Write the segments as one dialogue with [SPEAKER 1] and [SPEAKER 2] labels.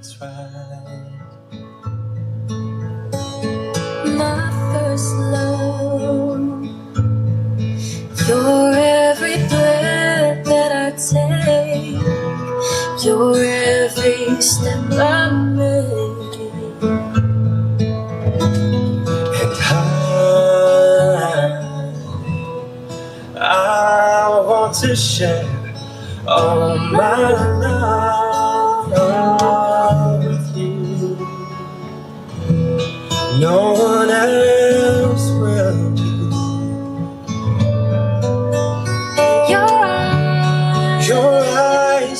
[SPEAKER 1] it's right.
[SPEAKER 2] My first love, you're every breath that I take, you're every step I make.
[SPEAKER 1] And I want to share all my love with you. No one else will do.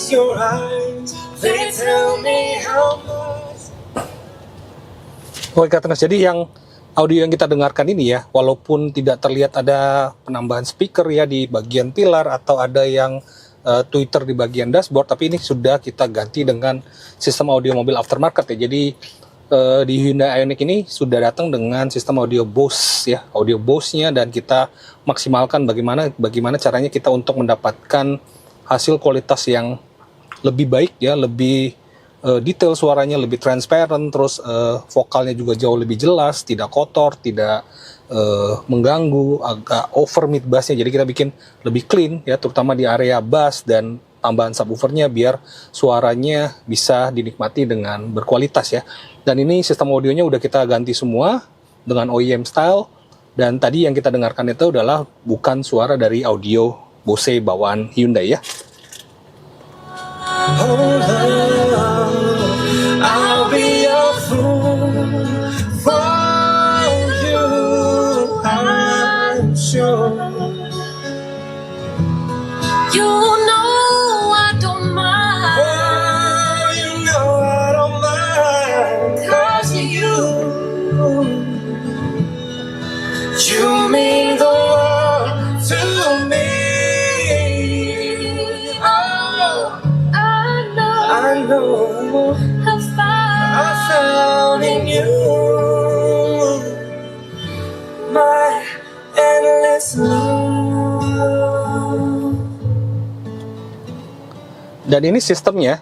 [SPEAKER 1] Your eyes, they tell me how much.
[SPEAKER 3] Oke Katnas, jadi yang audio yang kita dengarkan ini ya, walaupun tidak terlihat ada penambahan speaker ya di bagian pilar atau ada yang tweeter di bagian dashboard, tapi ini sudah kita ganti dengan sistem audio mobil aftermarket ya. Jadi di Hyundai Ioniq ini sudah datang dengan sistem audio Bose ya, audio Bose-nya, dan kita maksimalkan bagaimana caranya kita untuk mendapatkan hasil kualitas yang lebih baik ya, lebih detail suaranya, lebih transparent, terus vokalnya juga jauh lebih jelas, tidak kotor, tidak mengganggu, agak over mid bassnya. Jadi kita bikin lebih clean ya, terutama di area bass dan tambahan subwoofernya biar suaranya bisa dinikmati dengan berkualitas ya. Dan ini sistem audionya udah kita ganti semua dengan OEM style, dan tadi yang kita dengarkan itu adalah bukan suara dari audio Bose bawaan Hyundai ya.
[SPEAKER 1] Oh love, I'll be a fool for you, I'm sure.
[SPEAKER 2] You know I don't mind,
[SPEAKER 1] Oh, you know I don't mind, 'cause you mean the world to me. Oh, I know
[SPEAKER 2] I
[SPEAKER 1] I found in you my endless love.
[SPEAKER 3] Dan ini sistemnya,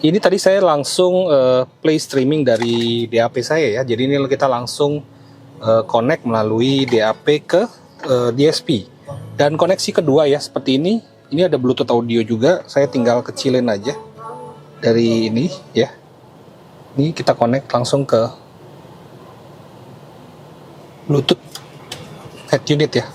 [SPEAKER 3] ini tadi saya langsung play streaming dari DAP saya ya. Jadi ini kita langsung connect melalui DAP ke DSP. Dan koneksi kedua ya seperti ini ada Bluetooth audio juga. Saya tinggal kecilin aja dari ini ya. Ini kita connect langsung ke Bluetooth head unit ya.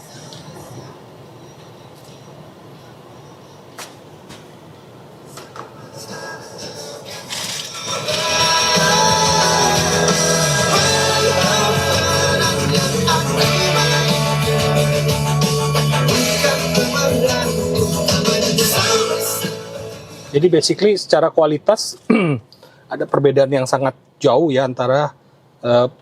[SPEAKER 3] Jadi basically secara kualitas ada perbedaan yang sangat jauh ya antara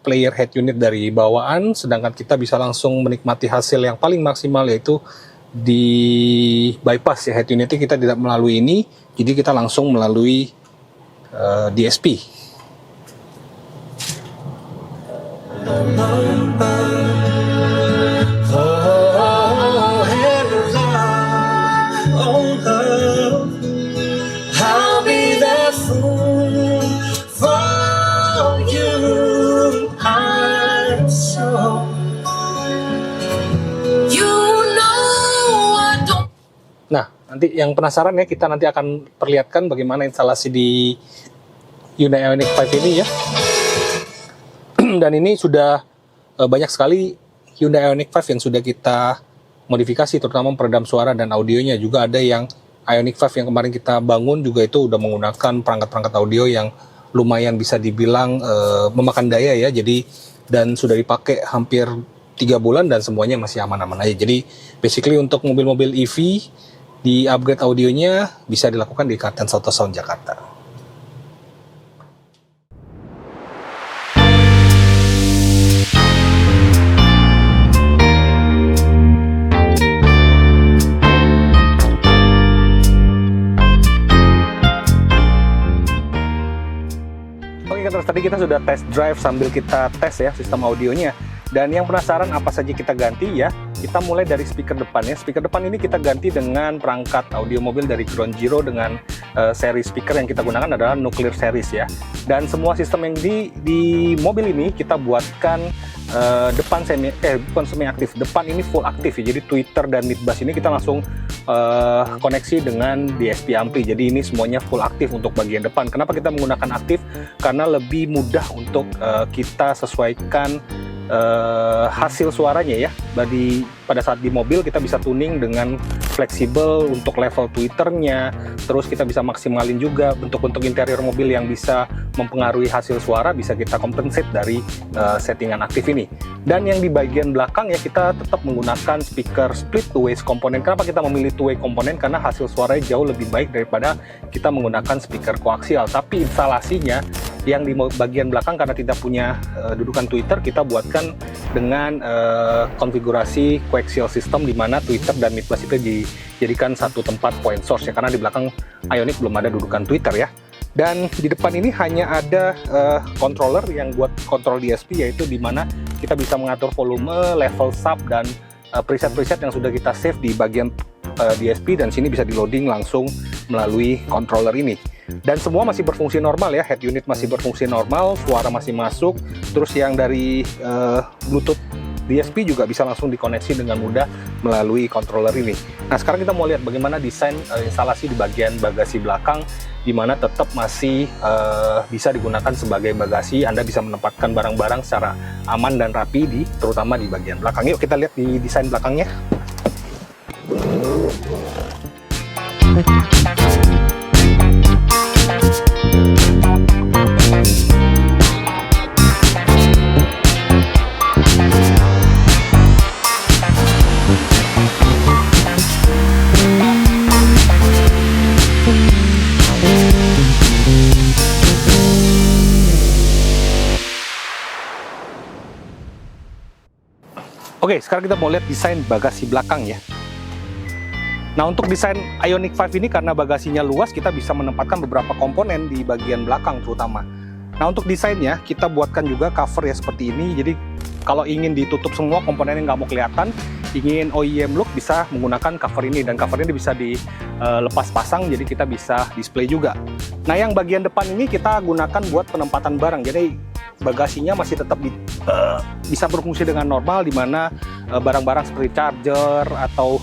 [SPEAKER 3] player head unit dari bawaan, sedangkan kita bisa langsung menikmati hasil yang paling maksimal yaitu di bypass ya, head unitnya kita tidak melalui ini, jadi kita langsung melalui DSP. Nah, nanti yang penasaran ya, kita nanti akan perlihatkan bagaimana instalasi di Hyundai Ioniq 5 ini ya. Dan ini sudah banyak sekali Hyundai Ioniq 5 yang sudah kita modifikasi, terutama peredam suara dan audionya. Juga ada yang Ioniq 5 yang kemarin kita bangun juga itu udah menggunakan perangkat-perangkat audio yang lumayan bisa dibilang memakan daya ya. Jadi dan sudah dipakai hampir 3 bulan dan semuanya masih aman-aman aja. Jadi basically untuk mobil-mobil EV di upgrade audionya bisa dilakukan di Kartens Auto Sound Jakarta. Oke, terus tadi kita sudah test drive sambil kita tes ya sistem audionya. Dan yang penasaran apa saja kita ganti ya, kita mulai dari speaker depan ya. Speaker depan ini kita ganti dengan perangkat audio mobil dari Ground Zero dengan seri speaker yang kita gunakan adalah Nuclear series ya. Dan semua sistem yang di mobil ini kita buatkan depan bukan semi aktif, depan ini full aktif ya. Jadi tweeter dan mid bass ini kita langsung koneksi dengan DSP ampli. Jadi ini semuanya full aktif untuk bagian depan. Kenapa kita menggunakan aktif? Karena lebih mudah untuk kita sesuaikan hasil suaranya ya. Pada saat di mobil kita bisa tuning dengan fleksibel untuk level tweeternya, terus kita bisa maksimalin juga bentuk-bentuk interior mobil yang bisa mempengaruhi hasil suara, bisa kita compensate dari settingan aktif ini. Dan yang di bagian belakang ya, kita tetap menggunakan speaker split two ways komponen. Kenapa kita memilih two way komponen? Karena hasil suaranya jauh lebih baik daripada kita menggunakan speaker koaksial. Tapi instalasinya yang di bagian belakang karena tidak punya dudukan tweeter, kita buatkan dengan konfigurasi coaxial system, di mana tweeter dan mid bass itu dijadikan satu tempat point source ya, karena di belakang Ioniq belum ada dudukan tweeter ya. Dan di depan ini hanya ada controller yang buat kontrol DSP, yaitu di mana kita bisa mengatur volume, level sub, dan preset-preset yang sudah kita save di bagian DSP, dan sini bisa di loading langsung melalui controller ini. Dan semua masih berfungsi normal ya, head unit masih berfungsi normal, suara masih masuk, terus yang dari Bluetooth DSP juga bisa langsung dikoneksi dengan mudah melalui controller ini. Nah, sekarang kita mau lihat bagaimana desain instalasi di bagian bagasi belakang, di mana tetap masih bisa digunakan sebagai bagasi. Anda bisa menempatkan barang-barang secara aman dan rapi, terutama di bagian belakang. Yuk kita lihat di desain belakangnya. Oke, sekarang kita mau lihat desain bagasi belakang ya. Nah, untuk desain Ioniq 5 ini karena bagasinya luas, kita bisa menempatkan beberapa komponen di bagian belakang terutama. Nah, untuk desainnya kita buatkan juga cover ya seperti ini. Jadi kalau ingin ditutup semua komponennya nggak mau kelihatan, ingin OEM look, bisa menggunakan cover ini, dan cover ini bisa dilepas pasang, jadi kita bisa display juga. Nah, yang bagian depan ini kita gunakan buat penempatan barang. Jadi bagasinya masih tetap bisa berfungsi dengan normal, di mana barang-barang seperti charger atau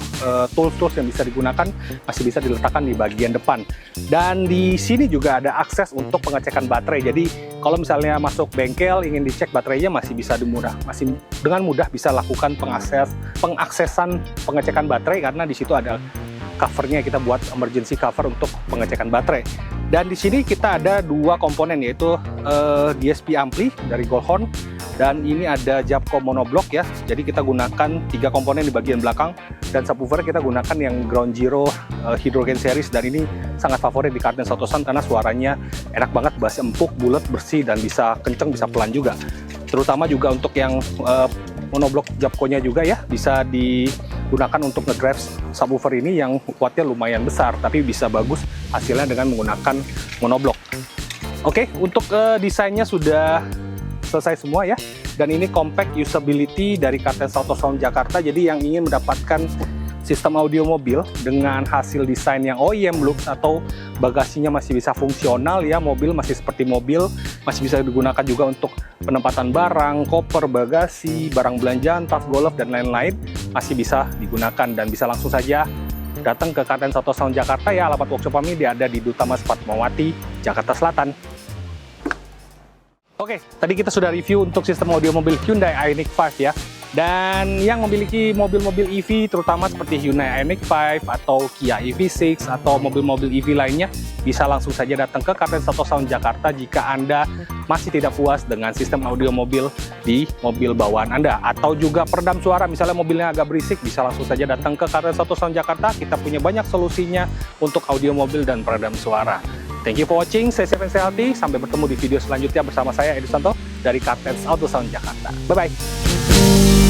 [SPEAKER 3] tools-tools yang bisa digunakan masih bisa diletakkan di bagian depan. Dan di sini juga ada akses untuk pengecekan baterai. Jadi kalau misalnya masuk bengkel ingin dicek baterainya, masih dengan mudah bisa lakukan pengaksesan pengecekan baterai, karena di situ ada covernya, kita buat emergency cover untuk pengecekan baterai. Dan di sini kita ada dua komponen, yaitu DSP ampli dari Goldhorn, dan ini ada Jabco monoblock ya. Jadi kita gunakan 3 komponen di bagian belakang, dan subwoofer kita gunakan yang Ground Zero Hydrogen series, dan ini sangat favorit di Carten Auto Sound karena suaranya enak banget, bass empuk, bulat, bersih, dan bisa kenceng, bisa pelan juga. Terutama juga untuk yang monoblock Jabco-nya juga ya, bisa digunakan untuk ngedrive subwoofer ini yang wattnya lumayan besar, tapi bisa bagus hasilnya dengan menggunakan monoblock. Oke, untuk desainnya sudah selesai semua ya, dan ini compact usability dari Carten Auto Sound Jakarta. Jadi yang ingin mendapatkan sistem audio mobil dengan hasil desain yang OEM looks, atau bagasinya masih bisa fungsional ya, mobil masih seperti mobil, masih bisa digunakan juga untuk penempatan barang, koper, bagasi, barang belanjaan, tas golf, dan lain-lain, masih bisa digunakan. Dan bisa langsung saja datang ke Carten Auto Sound Jakarta ya. Alamat workshop kami ada di Duta Mas Fatmawati, Jakarta Selatan. Oke, tadi kita sudah review untuk sistem audio mobil Hyundai Ioniq 5 ya. Dan yang memiliki mobil-mobil EV, terutama seperti Hyundai Ioniq 5 atau Kia EV6 atau mobil-mobil EV lainnya, bisa langsung saja datang ke Carten Auto Sound Jakarta jika Anda masih tidak puas dengan sistem audio mobil di mobil bawaan Anda. Atau juga peredam suara, misalnya mobilnya agak berisik, bisa langsung saja datang ke Carten Auto Sound Jakarta. Kita punya banyak solusinya untuk audio mobil dan peredam suara. Thank you for watching, saya Stephen Sehalti. Sampai bertemu di video selanjutnya bersama saya Edi Santo dari Carten Auto Sound Jakarta. Bye-bye.